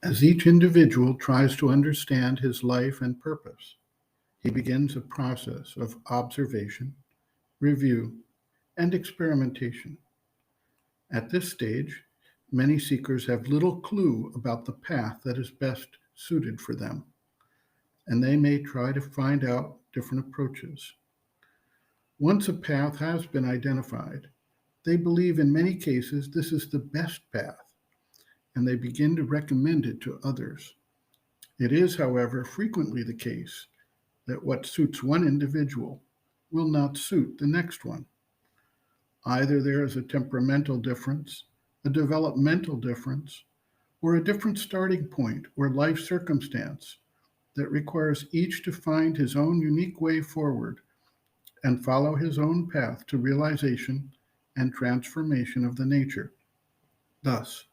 As each individual tries to understand his life and purpose, he begins a process of observation, review, and experimentation. At this stage, many seekers have little clue about the path that is best suited for them, and they may try to find out different approaches. Once a path has been identified, they believe in many cases this is the best path, and they begin to recommend it to others. It is, however, frequently the case that what suits one individual will not suit the next one. Either there is a temperamental difference, a developmental difference, or a different starting point or life circumstance that requires each to find his own unique way forward and follow his own path to realization and transformation of the nature. Thus,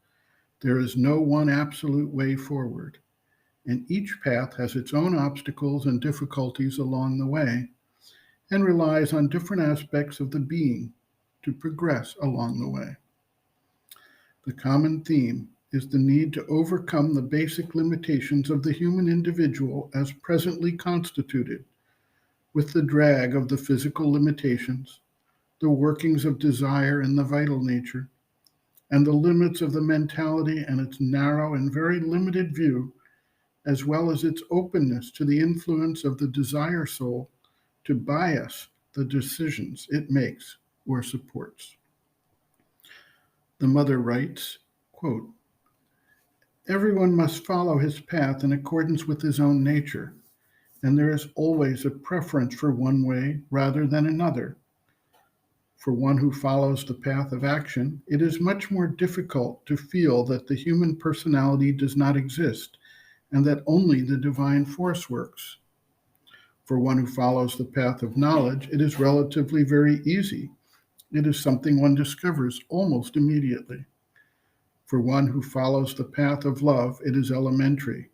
there is no one absolute way forward, and each path has its own obstacles and difficulties along the way and relies on different aspects of the being to progress along the way. The common theme is the need to overcome the basic limitations of the human individual as presently constituted, with the drag of the physical limitations, the workings of desire in the vital nature, and the limits of the mentality and its narrow and very limited view, as well as its openness to the influence of the desire soul to bias the decisions it makes or supports. The mother writes, quote, "Everyone must follow his path in accordance with his own nature, and there is always a preference for one way rather than another. For one who follows the path of action, it is much more difficult to feel that the human personality does not exist and that only the divine force works. For one who follows the path of knowledge, it is relatively very easy. It is something one discovers almost immediately. For one who follows the path of love, it is elementary,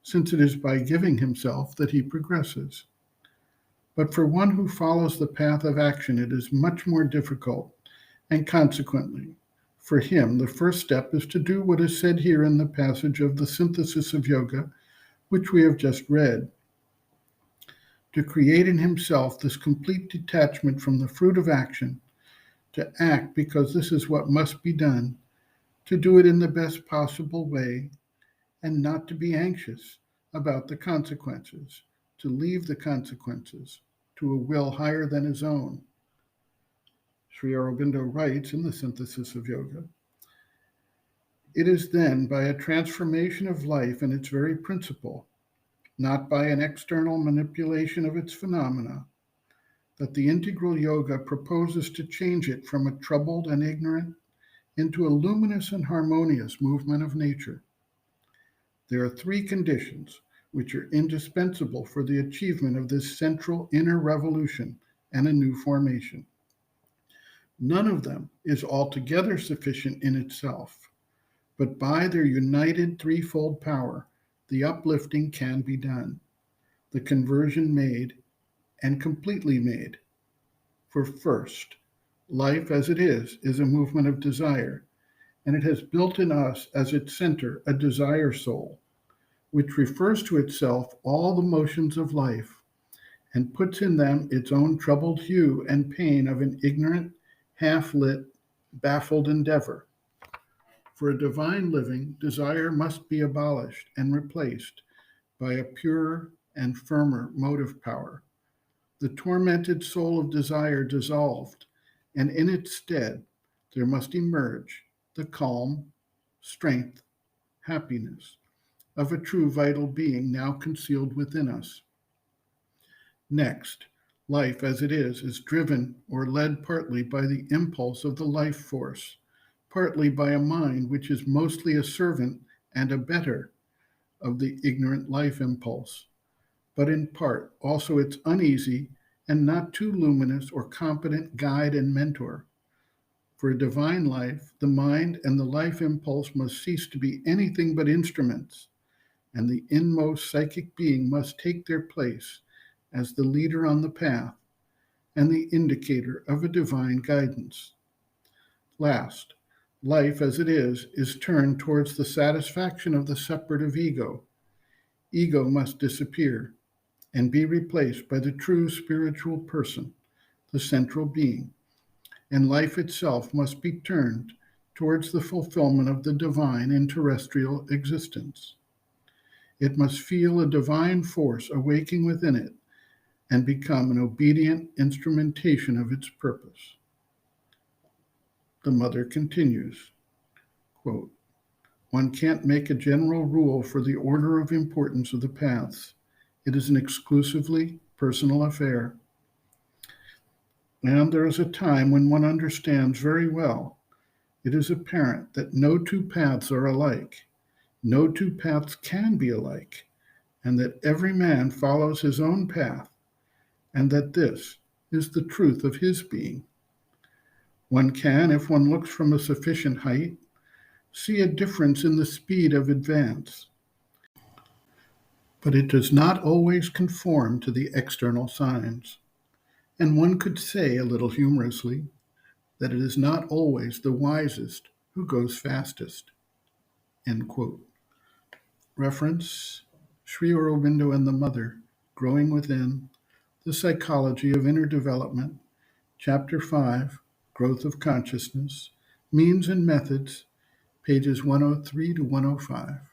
since it is by giving himself that he progresses. But for one who follows the path of action, it is much more difficult, and consequently, for him, the first step is to do what is said here in the passage of the Synthesis of Yoga, which we have just read. To create in himself this complete detachment from the fruit of action, to act because this is what must be done, to do it in the best possible way, and not to be anxious about the consequences, to leave the consequences to a will higher than his own." Sri Aurobindo writes in the Synthesis of Yoga, "It is then by a transformation of life in its very principle, not by an external manipulation of its phenomena, that the integral yoga proposes to change it from a troubled and ignorant into a luminous and harmonious movement of nature. There are three conditions which are indispensable for the achievement of this central inner revolution and a new formation. None of them is altogether sufficient in itself, but by their united threefold power, the uplifting can be done, the conversion made, and completely made. For first, life as it is a movement of desire, and it has built in us as its center a desire soul, which refers to itself all the motions of life, and puts in them its own troubled hue and pain of an ignorant, half-lit, baffled endeavor. For a divine living, desire must be abolished and replaced by a purer and firmer motive power. The tormented soul of desire dissolved, and in its stead there must emerge the calm, strength, happiness of a true vital being now concealed within us. Next, life as it is driven or led partly by the impulse of the life force, partly by a mind which is mostly a servant and abettor of the ignorant life impulse, but in part also its uneasy and not too luminous or competent guide and mentor. For a divine life, the mind and the life impulse must cease to be anything but instruments, and the inmost psychic being must take their place as the leader on the path and the indicator of a divine guidance. Last, Life as it is turned towards the satisfaction of the separative ego. Ego must disappear and be replaced by the true spiritual person, the central being, and life itself must be turned towards the fulfillment of the divine in terrestrial existence. It must feel a divine force awaking within it and become an obedient instrumentation of its purpose. The mother continues, quote, "One can't make a general rule for the order of importance of the paths. It is an exclusively personal affair. And there is a time when one understands very well. It is apparent that no two paths are alike. No two paths can be alike, and that every man follows his own path, and that this is the truth of his being. One can, if one looks from a sufficient height, see a difference in the speed of advance, but it does not always conform to the external signs. And one could say, a little humorously, that it is not always the wisest who goes fastest." End quote. Reference, Sri Aurobindo and the Mother, Growing Within, The Psychology of Inner Development, Chapter 5, Growth of Consciousness, Means and Methods, pages 103 to 105.